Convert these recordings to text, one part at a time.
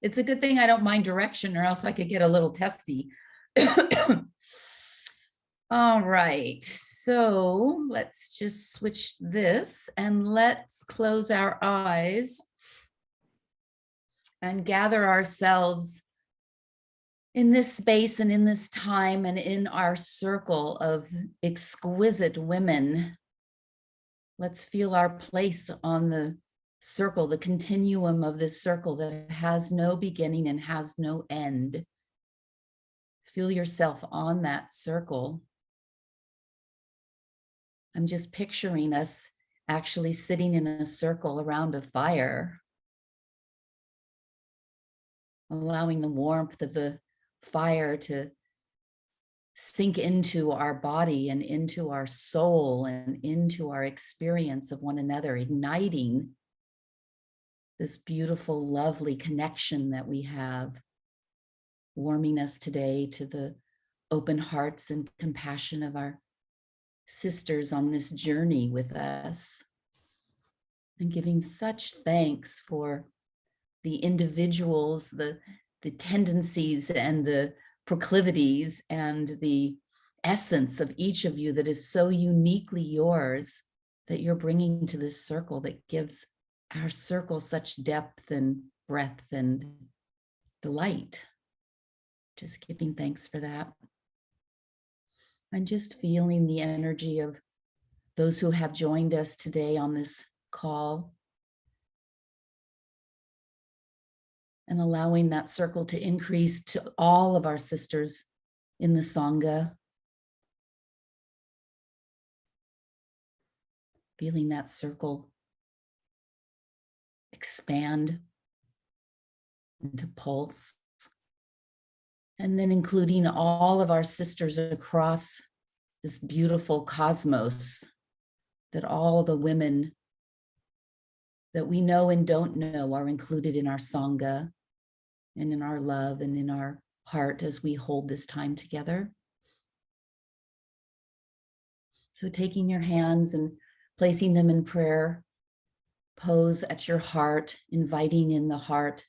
It's a good thing I don't mind direction, or else I could get a little testy. All right, so let's just switch this and let's close our eyes and gather ourselves in this space and in this time and in our circle of exquisite women. Let's feel our place on the circle, the continuum of this circle that has no beginning and has no end. Feel yourself on that circle. I'm just picturing us actually sitting in a circle around a fire, allowing the warmth of the fire to sink into our body and into our soul and into our experience of one another, igniting this beautiful, lovely connection that we have, warming us today to the open hearts and compassion of our sisters on this journey with us, and giving such thanks for the individuals, the tendencies and the proclivities and the essence of each of you that is so uniquely yours, that you're bringing to this circle, that gives our circle such depth and breadth and delight. Just giving thanks for that. And just feeling the energy of those who have joined us today on this call, and allowing that circle to increase to all of our sisters in the Sangha. Feeling that circle expand into pulse. And then including all of our sisters across this beautiful cosmos, that all the women that we know and don't know are included in our Sangha and in our love and in our heart as we hold this time together. So taking your hands and placing them in prayer pose at your heart, inviting in the heart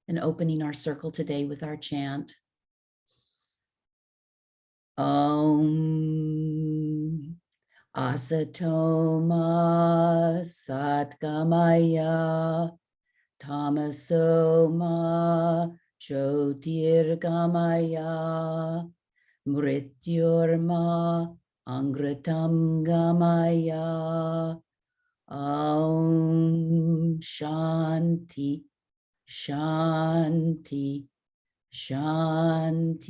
and opening our circle today with our chant. Om Asatoma Satgamaya Tamasoma Jyotirgamaya Mrityurma Angratam Gamaya. Om Shanti Shanti Shanti.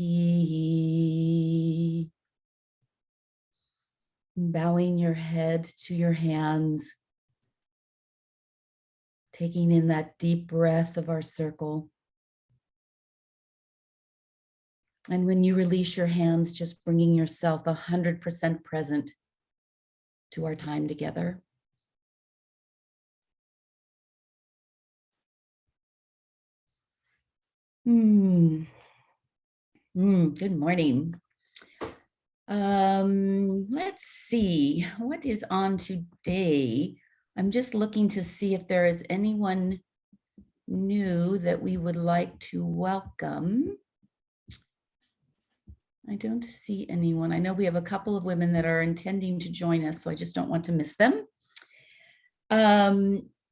Bowing your head to your hands, taking in that deep breath of our circle. And when you release your hands, just bringing yourself 100% present to our time together. Good morning. Let's see what is on today. I'm just looking to see if there is anyone new that we would like to welcome. I don't see anyone. I know we have a couple of women that are intending to join us, so I just don't want to miss them.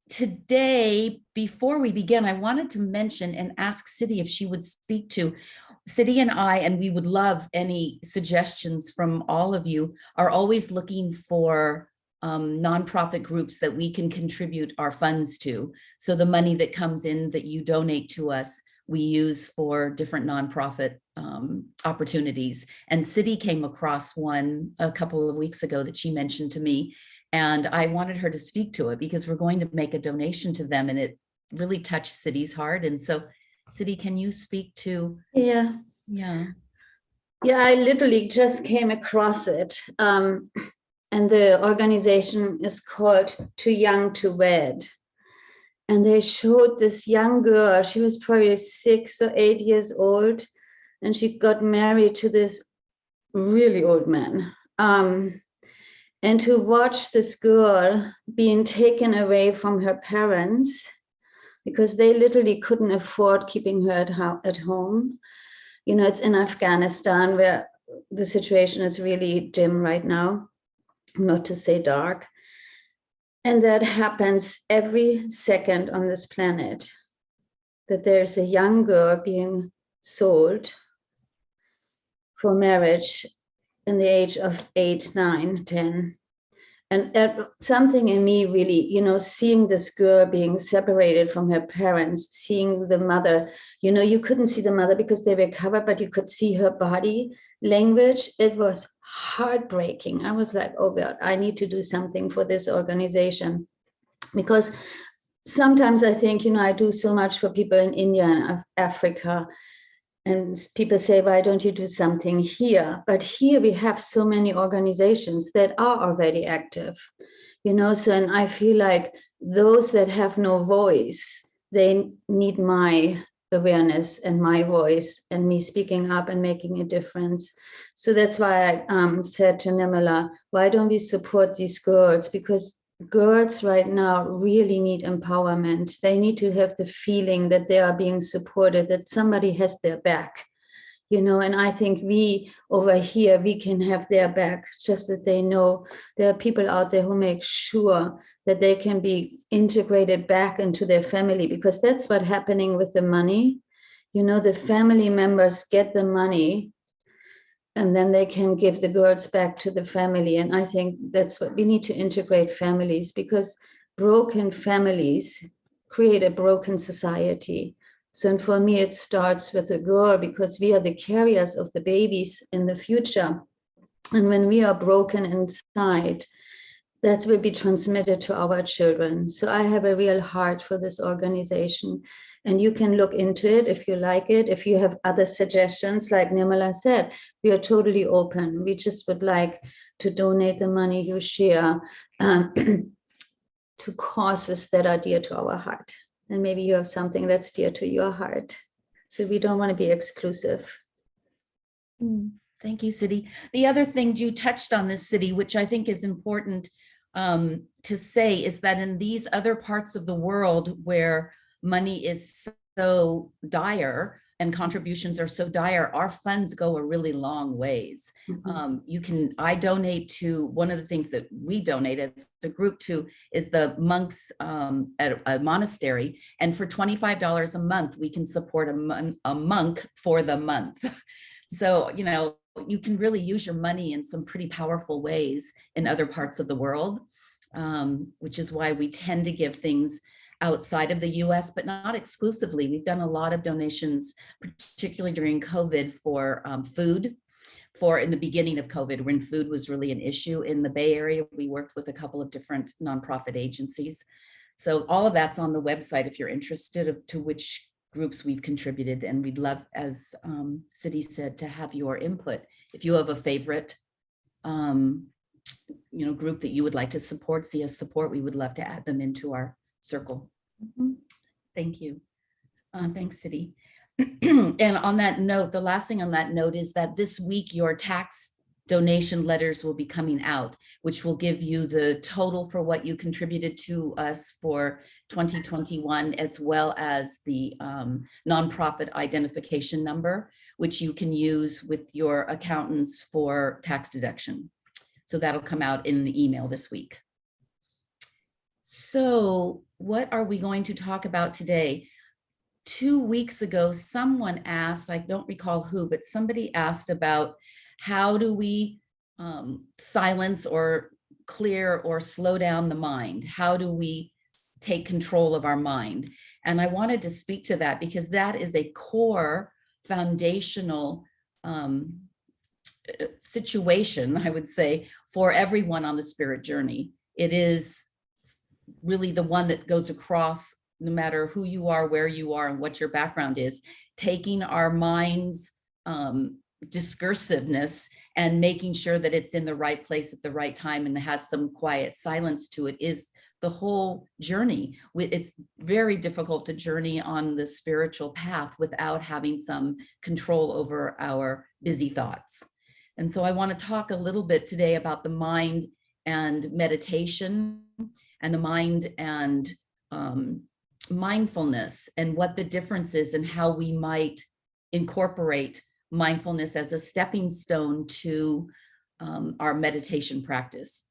Today, before we begin, I wanted to mention and ask Siddhi if she would speak to Siddhi and we would love any suggestions from all of you, are always looking for nonprofit groups that we can contribute our funds to. So the money that comes in that you donate to us, we use for different nonprofit opportunities. And Siddhi came across one a couple of weeks ago that she mentioned to me. And I wanted her to speak to it because we're going to make a donation to them, and it really touched Siddhi's heart. And so, Siddhi, can you speak to? Yeah, I literally just came across it. And the organization is called Too Young to Wed. And they showed this young girl, she was probably 6 or 8 years old, and she got married to this really old man. And to watch this girl being taken away from her parents, because they literally couldn't afford keeping her at home. It's in Afghanistan where the situation is really dim right now, not to say dark. And that happens every second on this planet, that there's a young girl being sold for marriage in the age of 8, 9, 10. And something in me really, seeing this girl being separated from her parents, seeing the mother, you couldn't see the mother because they were covered, but you could see her body language. It was heartbreaking. I was like, oh God, I need to do something for this organization. Because sometimes I think, I do so much for people in India and Africa. And people say, why don't you do something here? But here we have so many organizations that are already active, so, and I feel like those that have no voice, they need my awareness and my voice and me speaking up and making a difference. So that's why I said to Nimala, why don't we support these girls? Because girls right now really need empowerment. They need to have the feeling that they are being supported, that somebody has their back, and I think we over here, we can have their back, just that they know there are people out there who make sure that they can be integrated back into their family, because that's what's happening with the money. The family members get the money and then they can give the girls back to the family. And I think that's what we need to integrate families, because broken families create a broken society. So, and for me, it starts with a girl, because we are the carriers of the babies in the future. And when we are broken inside, that will be transmitted to our children. So I have a real heart for this organization. And you can look into it if you like it. If you have other suggestions, like Nimala said, we are totally open. We just would like to donate the money you share to causes that are dear to our heart. And maybe you have something that's dear to your heart. So we don't want to be exclusive. Thank you, Siddhi. The other thing you touched on this, Siddhi, which I think is important to say, is that in these other parts of the world where money is so dire and contributions are so dire, our funds go a really long ways. I donate to, one of the things that we donate as a group to is the monks at a monastery. And for $25 a month, we can support a monk for the month. So, you can really use your money in some pretty powerful ways in other parts of the world, which is why we tend to give things outside of the US, but not exclusively. We've done a lot of donations, particularly during COVID, for food. For in the beginning of COVID, when food was really an issue in the Bay Area, we worked with a couple of different nonprofit agencies. So all of that's on the website if you're interested to which groups we've contributed. And we'd love, as Siddhi said, to have your input. If you have a favorite group that you would like to see us support, we would love to add them into our circle. Thank you. Thanks, Siddhi. And on that note, the last thing on that note is that this week your tax donation letters will be coming out, which will give you the total for what you contributed to us for 2021, as well as the nonprofit identification number, which you can use with your accountants for tax deduction. So that'll come out in the email this week. So what are we going to talk about today? 2 weeks ago, someone asked, I don't recall who, but somebody asked about how do we silence or clear or slow down the mind? How do we take control of our mind? And I wanted to speak to that because that is a core foundational situation, I would say, for everyone on the spirit journey. It is really the one that goes across no matter who you are, where you are, and what your background is, taking our mind's discursiveness and making sure that it's in the right place at the right time and has some quiet silence to it is the whole journey. It's very difficult to journey on the spiritual path without having some control over our busy thoughts. And so I want to talk a little bit today about the mind and meditation, and the mind and mindfulness and what the difference is and how we might incorporate mindfulness as a stepping stone to our meditation practice.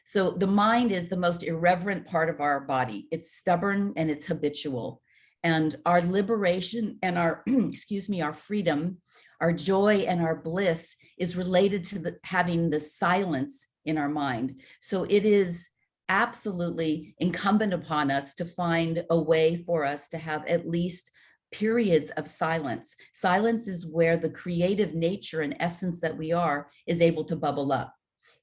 So the mind is the most irreverent part of our body. It's stubborn and it's habitual. And our liberation and our, excuse me, our freedom, our joy and our bliss is related to having the silence in our mind. So it is absolutely incumbent upon us to find a way for us to have at least periods of silence. Silence is where the creative nature and essence that we are is able to bubble up.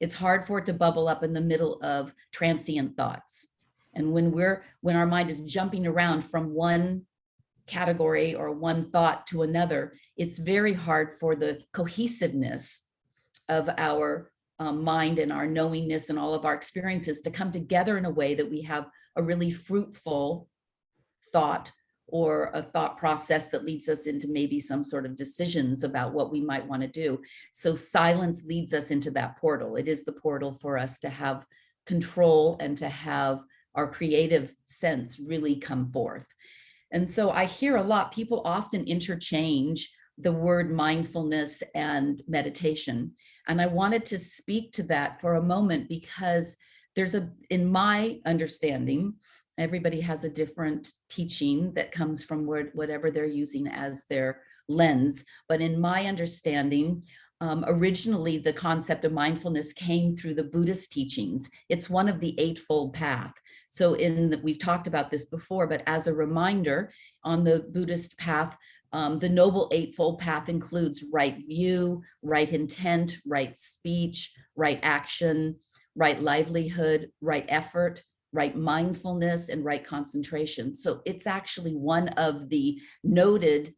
It's hard for it to bubble up in the middle of transient thoughts. And when our mind is jumping around from one category or one thought to another, it's very hard for the cohesiveness of our mind and our knowingness and all of our experiences to come together in a way that we have a really fruitful thought or a thought process that leads us into maybe some sort of decisions about what we might want to do. So silence leads us into that portal. It is the portal for us to have control and to have our creative sense really come forth. And so I hear a lot, people often interchange the word mindfulness and meditation. And I wanted to speak to that for a moment because in my understanding, everybody has a different teaching that comes from whatever they're using as their lens. But in my understanding, originally the concept of mindfulness came through the Buddhist teachings. It's one of the Eightfold Path. So we've talked about this before, but as a reminder, on the Buddhist path, the Noble Eightfold Path includes right view, right intent, right speech, right action, right livelihood, right effort, right mindfulness, and right concentration. So it's actually one of the noted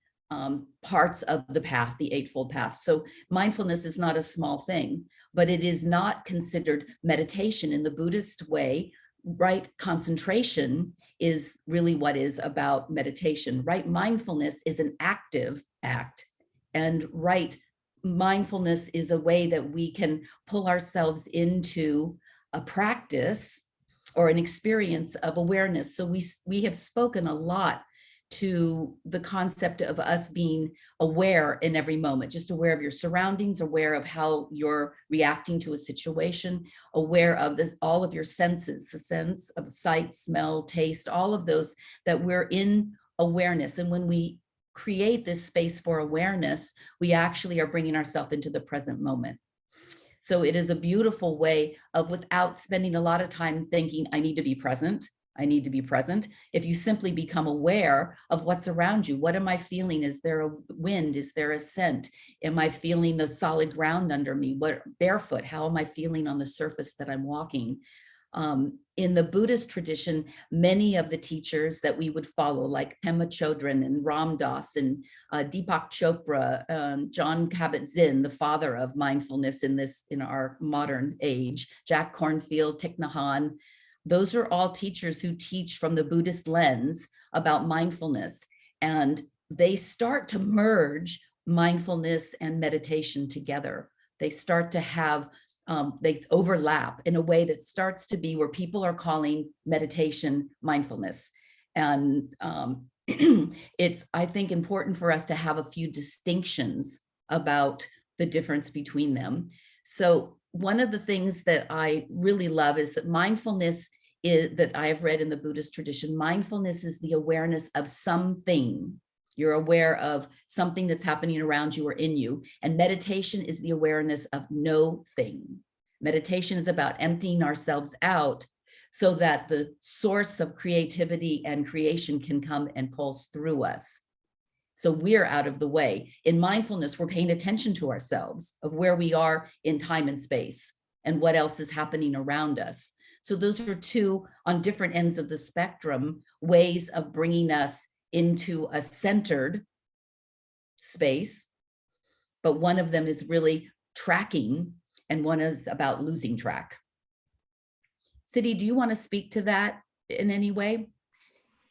parts of the path, the Eightfold Path. So mindfulness is not a small thing, but it is not considered meditation in the Buddhist way. Right concentration is really what is about meditation. Right mindfulness is an active act, and right mindfulness is a way that we can pull ourselves into a practice or an experience of awareness. So we have spoken a lot to the concept of us being aware in every moment, just aware of your surroundings, aware of how you're reacting to a situation, aware of this, all of your senses, the sense of sight, smell, taste, all of those, that we're in awareness. And when we create this space for awareness, we actually are bringing ourselves into the present moment. So it is a beautiful way of, without spending a lot of time thinking, I need to be present, I need to be present. If you simply become aware of what's around you, what am I feeling? Is there a wind? Is there a scent? Am I feeling the solid ground under me? What barefoot? How am I feeling on the surface that I'm walking? In the Buddhist tradition, many of the teachers that we would follow, like Pema Chodron and Ram Dass and Deepak Chopra, John Kabat-Zinn, the father of mindfulness in our modern age, Jack Kornfield, Thich Nhat Hanh, those are all teachers who teach from the Buddhist lens about mindfulness. And they start to merge mindfulness and meditation together. They start to have, they overlap in a way that starts to be where people are calling meditation mindfulness. And it's, I think, important for us to have a few distinctions about the difference between them. So one of the things that I really love is that mindfulness is, that I've read in the Buddhist tradition, mindfulness is the awareness of something. You're aware of something that's happening around you or in you. And meditation is the awareness of no thing. Meditation is about emptying ourselves out so that the source of creativity and creation can come and pulse through us. So we're out of the way. In mindfulness, we're paying attention to ourselves, of where we are in time and space and what else is happening around us. So those are two, on different ends of the spectrum, ways of bringing us into a centered space. But one of them is really tracking, and one is about losing track. Siddhi, do you want to speak to that in any way?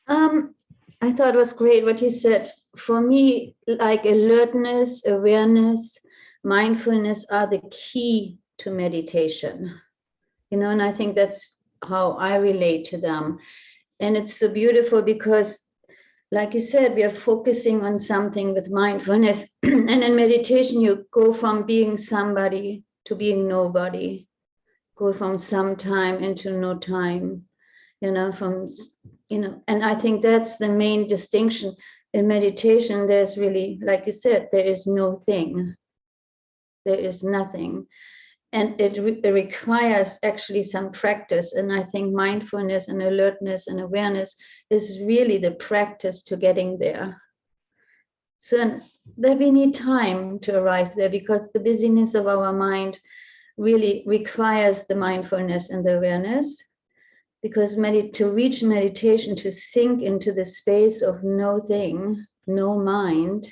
I thought it was great what you said. For me, like alertness, awareness, mindfulness are the key to meditation. And I think that's how I relate to them. And it's so beautiful because, like you said, we are focusing on something with mindfulness. And in meditation, you go from being somebody to being nobody, go from some time into no time, and I think that's the main distinction. In meditation, there's really, like you said, there is no thing, there is nothing. And it requires actually some practice. And I think mindfulness and alertness and awareness is really the practice to getting there. So that we need time to arrive there, because the busyness of our mind really requires the mindfulness and the awareness. Because to reach meditation, to sink into the space of no thing, no mind,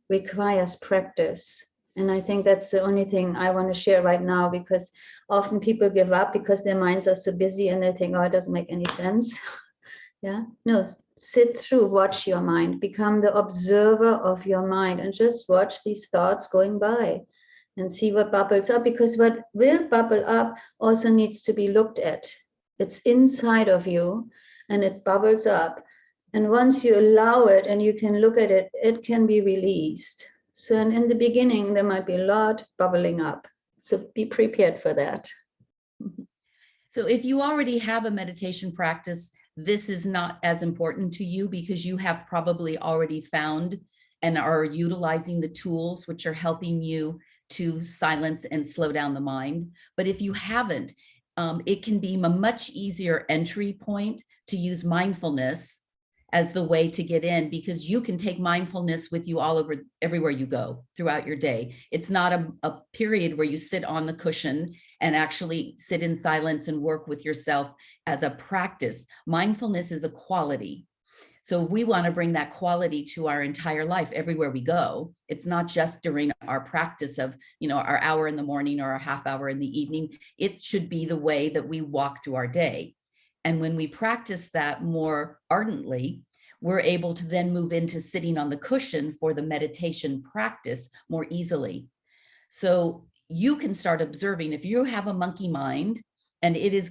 requires practice. And I think that's the only thing I want to share right now, because often people give up because their minds are so busy and they think, oh, it doesn't make any sense. Yeah, no, sit through, watch your mind, become the observer of your mind, and just watch these thoughts going by and see what bubbles up, because what will bubble up also needs to be looked at. It's inside of you and it bubbles up. And once you allow it and you can look at it, it can be released. So in the beginning, there might be a lot bubbling up. So be prepared for that. So if you already have a meditation practice, this is not as important to you because you have probably already found and are utilizing the tools which are helping you to silence and slow down the mind. But if you haven't, it can be a much easier entry point to use mindfulness as the way to get in, because you can take mindfulness with you all over everywhere you go throughout your day. It's not a period where you sit on the cushion and actually sit in silence and work with yourself as a practice. Mindfulness is a quality. So we want to bring that quality to our entire life everywhere we go. It's not just during our practice of, our hour in the morning or a half hour in the evening. It should be the way that we walk through our day. And when we practice that more ardently, we're able to then move into sitting on the cushion for the meditation practice more easily. So you can start observing if you have a monkey mind and it is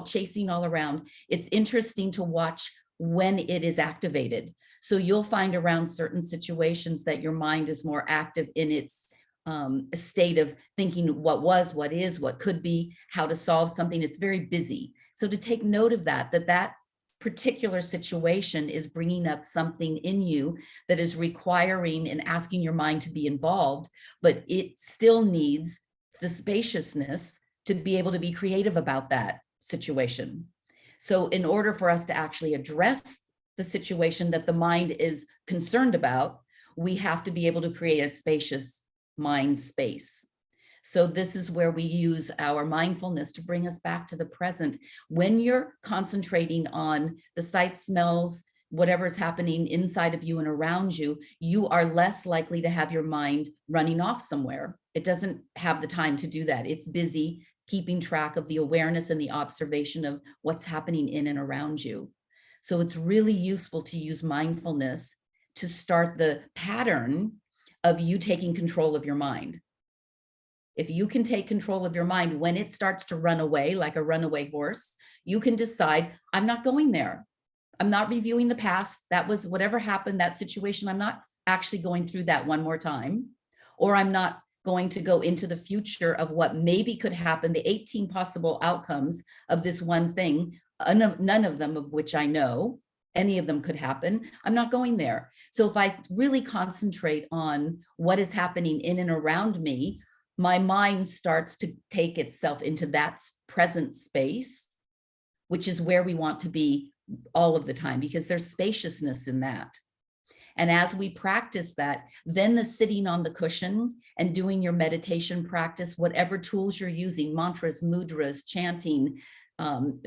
chasing all around. It's interesting to watch when it is activated. So you'll find around certain situations that your mind is more active in its state of thinking what was, what is, what could be, how to solve something. It's very busy. So to take note of that particular situation is bringing up something in you that is requiring and asking your mind to be involved, but it still needs the spaciousness to be able to be creative about that situation. So in order for us to actually address the situation that the mind is concerned about, we have to be able to create a spacious mind space. So this is where we use our mindfulness to bring us back to the present. When you're concentrating on the sights, smells, whatever's happening inside of you and around you, you are less likely to have your mind running off somewhere. It doesn't have the time to do that. It's busy keeping track of the awareness and the observation of what's happening in and around you. So it's really useful to use mindfulness to start the pattern of you taking control of your mind. If you can take control of your mind when it starts to run away like a runaway horse, you can decide, I'm not going there. I'm not reviewing the past. That was whatever happened, that situation. I'm not actually going through that one more time, or I'm not going to go into the future of what maybe could happen, the 18 possible outcomes of this one thing, none of them of which I know. Any of them could happen. I'm not going there. So if I really concentrate on what is happening in and around me, my mind starts to take itself into that present space, which is where we want to be all of the time, because there's spaciousness in that. And as we practice that, then the sitting on the cushion and doing your meditation practice, whatever tools you're using, mantras, mudras, chanting,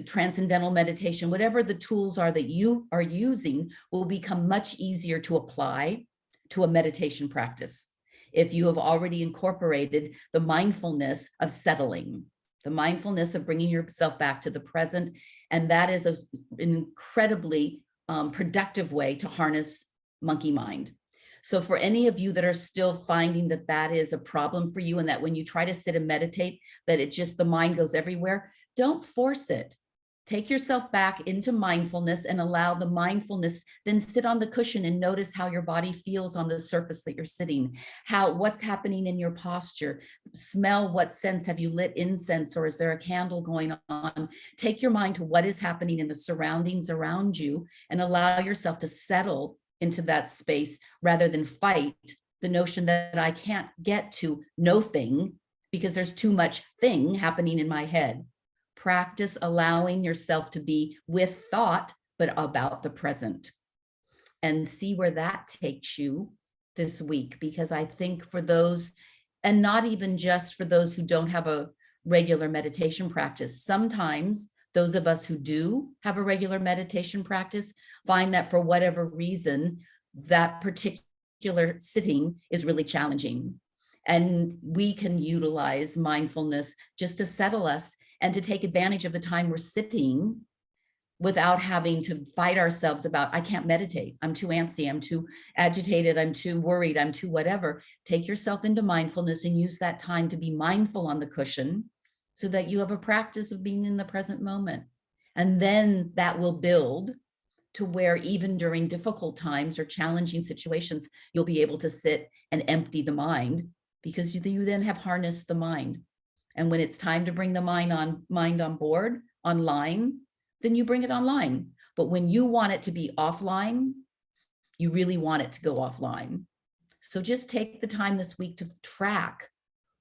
transcendental meditation, whatever the tools are that you are using, will become much easier to apply to a meditation practice if you have already incorporated the mindfulness of settling, the mindfulness of bringing yourself back to the present. And that is an incredibly productive way to harness monkey mind. So for any of you that are still finding that that is a problem for you, and that when you try to sit and meditate, that the mind goes everywhere, don't force it. Take yourself back into mindfulness and allow the mindfulness, then sit on the cushion and notice how your body feels on the surface that you're sitting, what's happening in your posture. Smell what scents. Have you lit incense or is there a candle going on? Take your mind to what is happening in the surroundings around you and allow yourself to settle into that space rather than fight the notion that I can't get to no thing because there's too much thing happening in my head. Practice allowing yourself to be with thought, but about the present, and see where that takes you this week. Because I think for those, and not even just for those who don't have a regular meditation practice, sometimes those of us who do have a regular meditation practice find that for whatever reason, that particular sitting is really challenging. And we can utilize mindfulness just to settle us and to take advantage of the time we're sitting without having to fight ourselves about, I can't meditate, I'm too antsy, I'm too agitated, I'm too worried, I'm too whatever. Take yourself into mindfulness and use that time to be mindful on the cushion so that you have a practice of being in the present moment. And then that will build to where even during difficult times or challenging situations, you'll be able to sit and empty the mind because you then have harnessed the mind. And when it's time to bring the mind on board online, then you bring it online. But when you want it to be offline, you really want it to go offline. So just take the time this week to track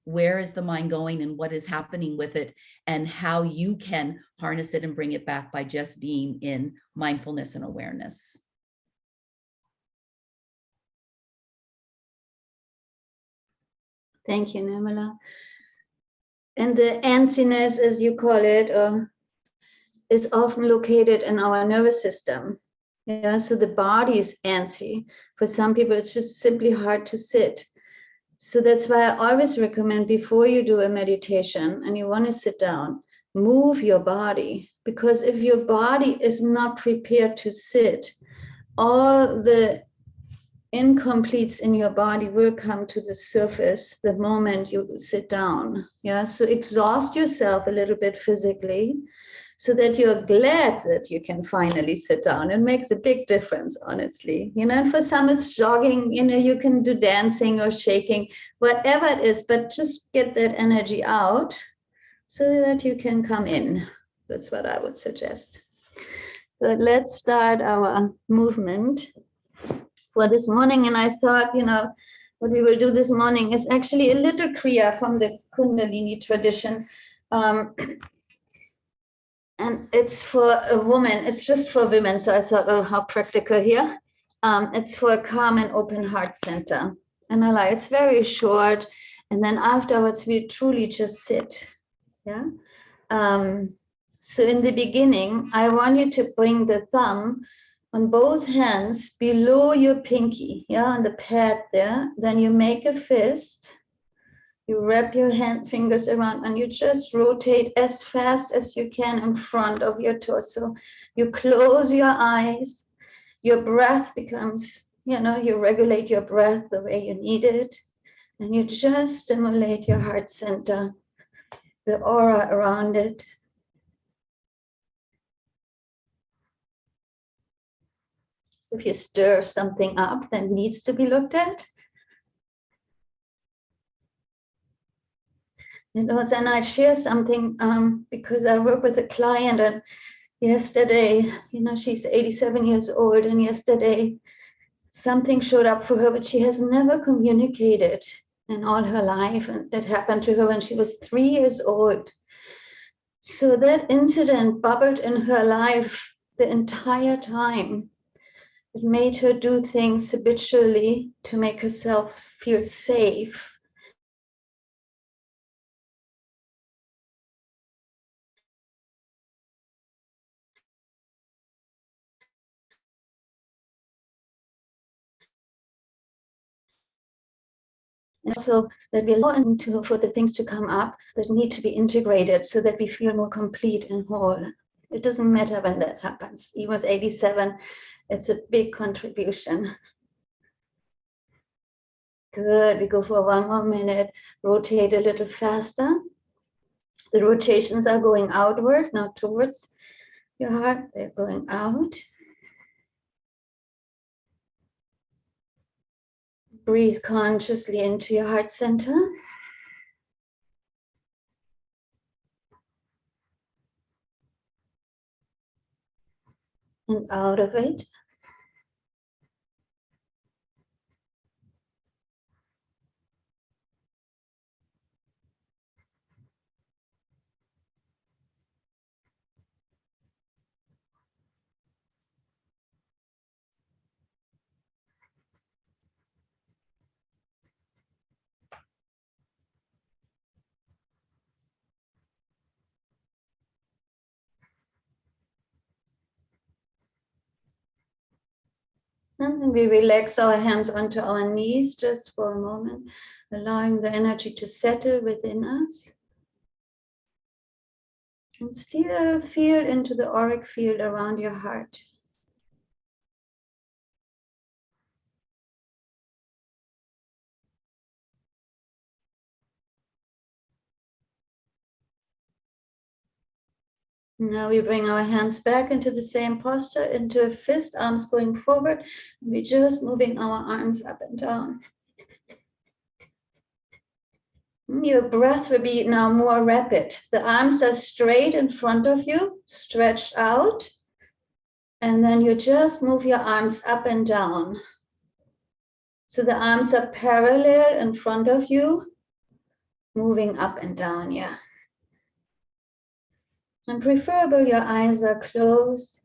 where is the mind going and what is happening with it and how you can harness it and bring it back by just being in mindfulness and awareness. Thank you, Nirmala. And the antsiness, as you call it, is often located in our nervous system. Yeah, so the body is antsy. For some people, it's just simply hard to sit. So that's why I always recommend before you do a meditation and you want to sit down, move your body. Because if your body is not prepared to sit, all the incompletes in your body will come to the surface the moment you sit down. Yeah, so exhaust yourself a little bit physically so that you're glad that you can finally sit down. It makes a big difference, honestly. You know, and for some it's jogging, you know, you can do dancing or shaking, whatever it is, but just get that energy out so that you can come in. That's what I would suggest. So let's start our movement for this morning. And I thought, you know, what we will do this morning is actually a little Kriya from the Kundalini tradition. And it's for a woman, it's just for women. So I thought, oh, how practical here. It's for a calm and open heart center. And I like, it's very short. And then afterwards, we truly just sit. Yeah. So in the beginning, I want you to bring the thumb on both hands below your pinky, yeah, on the pad there. Then you make a fist. You wrap your fingers around and you just rotate as fast as you can in front of your torso. You close your eyes. Your breath becomes, you know, you regulate your breath the way you need it. And you just stimulate your heart center, the aura around it. So if you stir something up that needs to be looked at, and also, and I share something because I work with a client, and yesterday, you know, she's 87 years old, and yesterday something showed up for her, but she has never communicated in all her life, and that happened to her when she was 3 years old. So that incident bubbled in her life the entire time. It made her do things habitually to make herself feel safe. And so that we allow for the things to come up that need to be integrated so that we feel more complete and whole. It doesn't matter when that happens. Even with 87, it's a big contribution. Good, we go for 1 more minute. Rotate a little faster. The rotations are going outward, not towards. your heart. They're going out. Breathe consciously into your heart center. And out of it. And then we relax our hands onto our knees just for a moment, allowing the energy to settle within us. And steer a field into the auric field around your heart. Now we bring our hands back into the same posture, into a fist, arms going forward. We're just moving our arms up and down. Your breath will be now more rapid. The arms are straight in front of you, stretched out. And then you just move your arms up and down. So the arms are parallel in front of you, moving up and down, yeah. And preferable, your eyes are closed.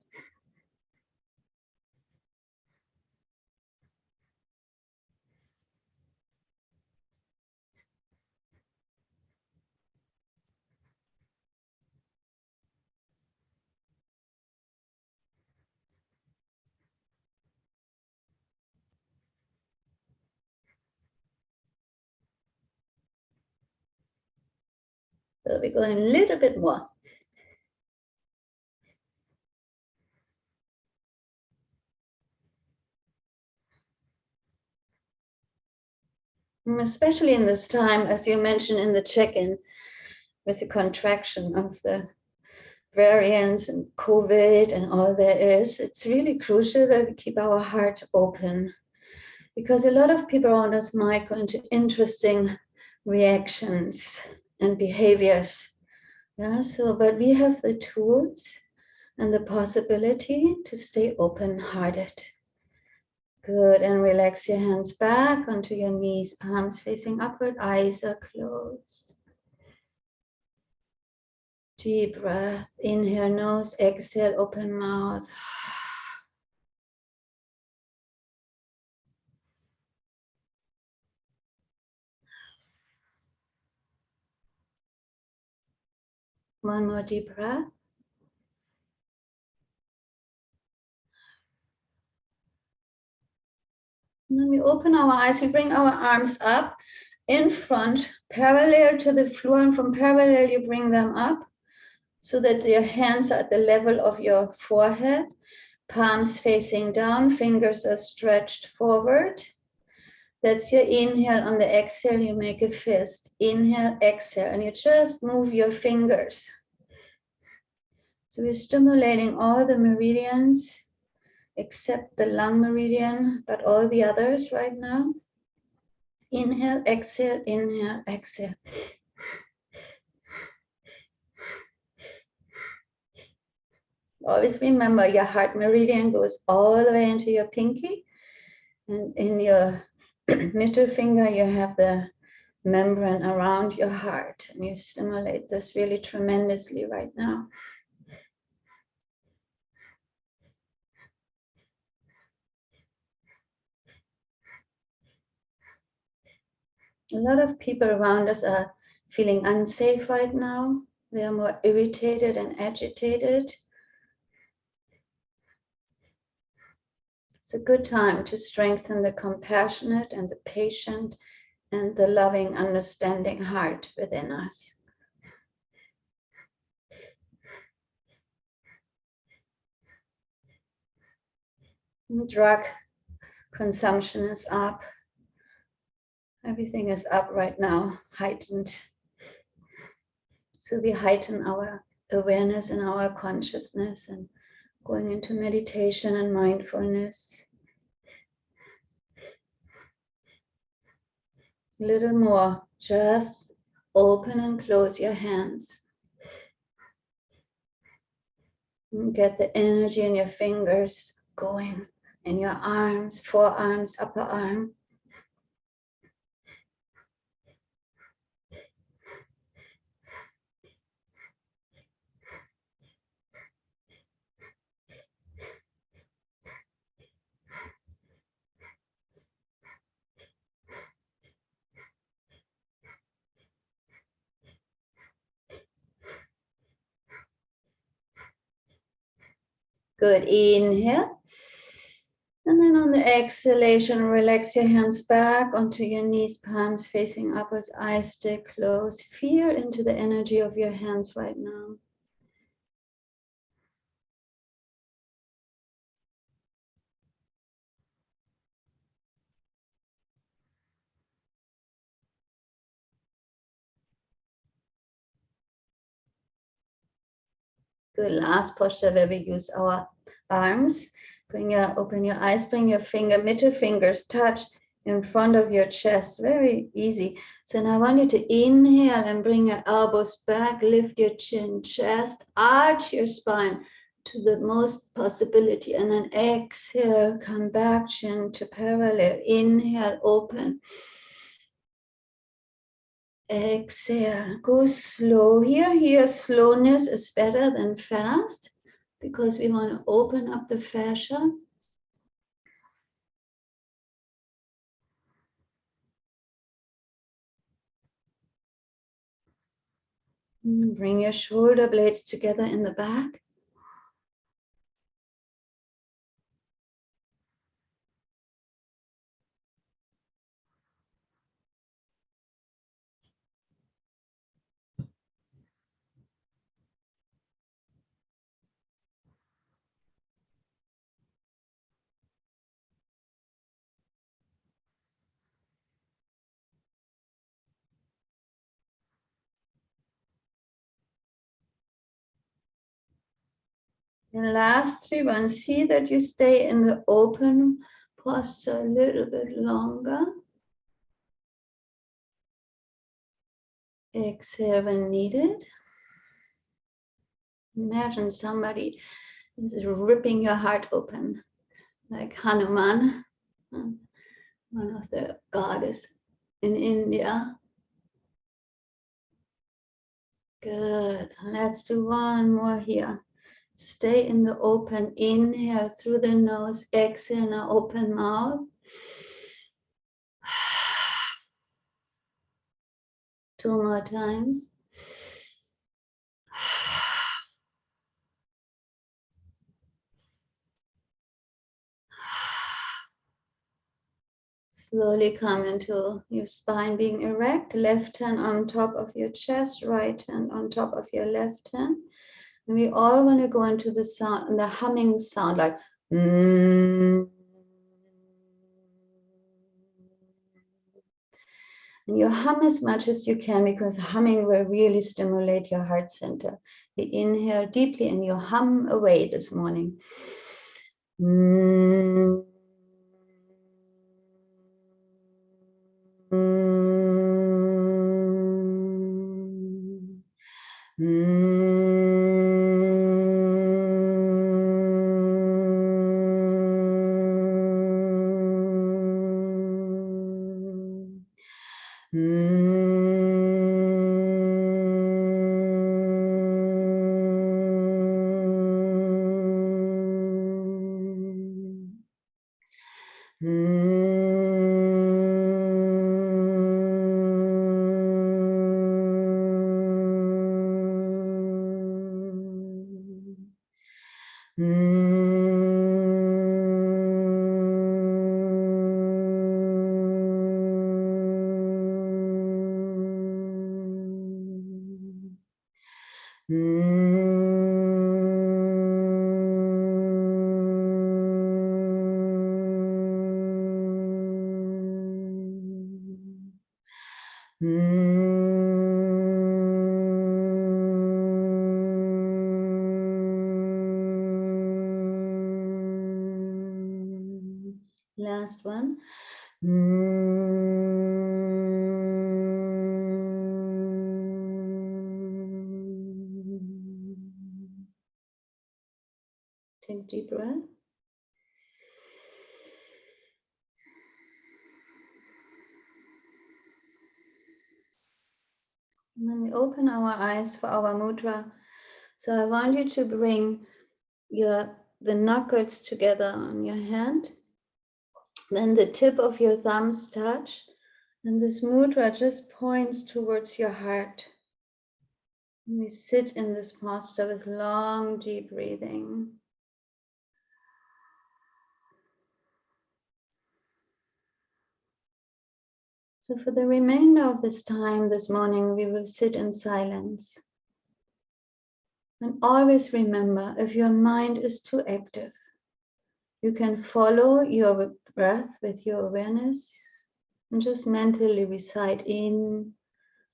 So we're going a little bit more. Especially in this time, as you mentioned in the check-in, with the contraction of the variants and COVID and all there is, it's really crucial that we keep our heart open, because a lot of people around us might go into interesting reactions and behaviors. Yeah, so, but we have the tools and the possibility to stay open-hearted. Good, and relax your hands back onto your knees, palms facing upward, eyes are closed. Deep breath, inhale nose, exhale, open mouth. One more deep breath. And then we open our eyes, we bring our arms up in front, parallel to the floor, and from parallel you bring them up so that your hands are at the level of your forehead, palms facing down, fingers are stretched forward. That's your inhale. On the exhale, you make a fist. Inhale, exhale, and you just move your fingers. So we're stimulating all the meridians except the lung meridian, but all the others right now. Inhale, exhale, inhale, exhale. Always remember your heart meridian goes all the way into your pinky, and in your middle finger you have the membrane around your heart, and you stimulate this really tremendously right now. A lot of people around us are feeling unsafe right now. They are more irritated and agitated. It's a good time to strengthen the compassionate and the patient and the loving, understanding heart within us. Drug consumption is up. Everything is up right now, heightened. So we heighten our awareness in our consciousness and going into meditation and mindfulness. A little more, just open and close your hands. And get the energy in your fingers going, in your arms, forearms, upper arm. Good, inhale. And then on the exhalation, relax your hands back onto your knees, palms facing upwards, eyes stay closed. Feel into the energy of your hands right now. Good, last posture where we use our arms. Open your eyes, bring your middle fingers touch in front of your chest, very easy. So now I want you to inhale and bring your elbows back, lift your chin, chest, arch your spine to the most possibility, and then exhale, come back, chin to parallel, inhale, open. Exhale, go slow here. Here, slowness is better than fast because we want to open up the fascia. Bring your shoulder blades together in the back. And last three ones, see that you stay in the open posture a little bit longer. Exhale when needed. Imagine somebody is ripping your heart open, like Hanuman, one of the goddess in India. Good. Let's do one more here. Stay in the open. Inhale through the nose. Exhale, now open mouth. Two more times. Slowly come into your spine being erect. Left hand on top of your chest. Right hand on top of your left hand. And we all want to go into the sound, the humming sound, like And you hum as much as you can, because humming will really stimulate your heart center. You inhale deeply and you hum away this morning. Last one. Take a deep breath. And then we open our eyes for our mudra. So I want you to bring the knuckles together on your hand. Then the tip of your thumbs touch. And this mudra just points towards your heart. And we sit in this posture with long, deep breathing. So for the remainder of this time this morning, we will sit in silence. And always remember, if your mind is too active, you can follow your breath with your awareness and just mentally recite in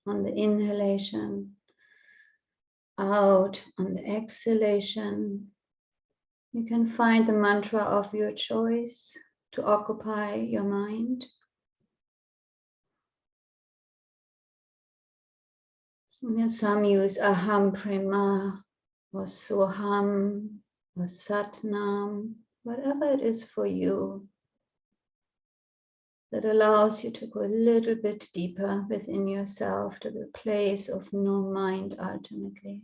on the inhalation, out on the exhalation. You can find the mantra of your choice to occupy your mind. Some use aham prema or soham or satnam, whatever it is for you that allows you to go a little bit deeper within yourself to the place of no mind ultimately.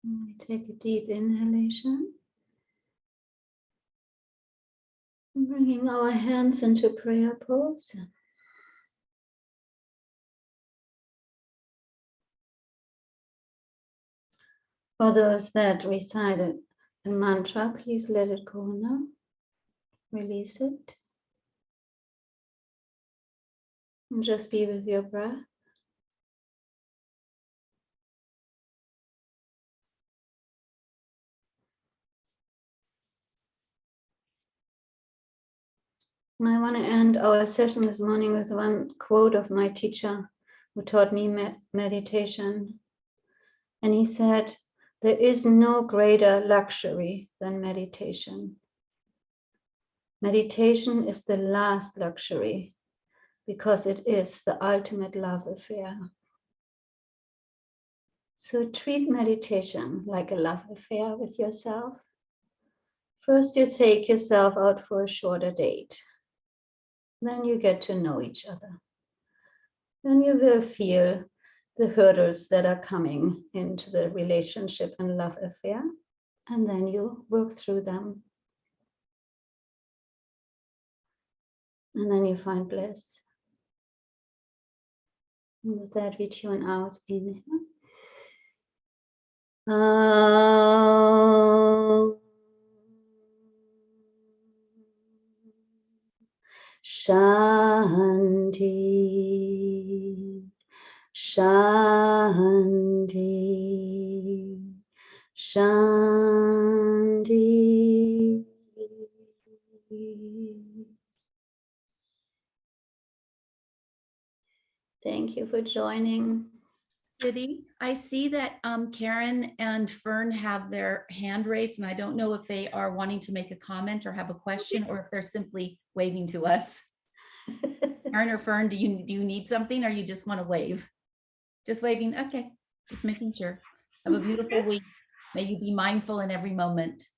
We take a deep inhalation. Bringing our hands into prayer pose. For those that recited the mantra, please let it go now. Release it. And just be with your breath. And I want to end our session this morning with one quote of my teacher who taught me meditation. And he said, "There is no greater luxury than meditation. Meditation is the last luxury because it is the ultimate love affair." So treat meditation like a love affair with yourself. First, you take yourself out for a shorter date. Then you get to know each other. Then you will feel the hurdles that are coming into the relationship and love affair. And then you work through them. And then you find bliss. And with that, we tune out. Inhale. Shanti, Shanti, Shanti. Thank you for joining. City, I see that Karen and Fern have their hand raised, and I don't know if they are wanting to make a comment or have a question, or if they're simply waving to us. Karen or Fern, do you need something, or you just want to wave? Just waving. Okay, just making sure. Have a beautiful week. May you be mindful in every moment.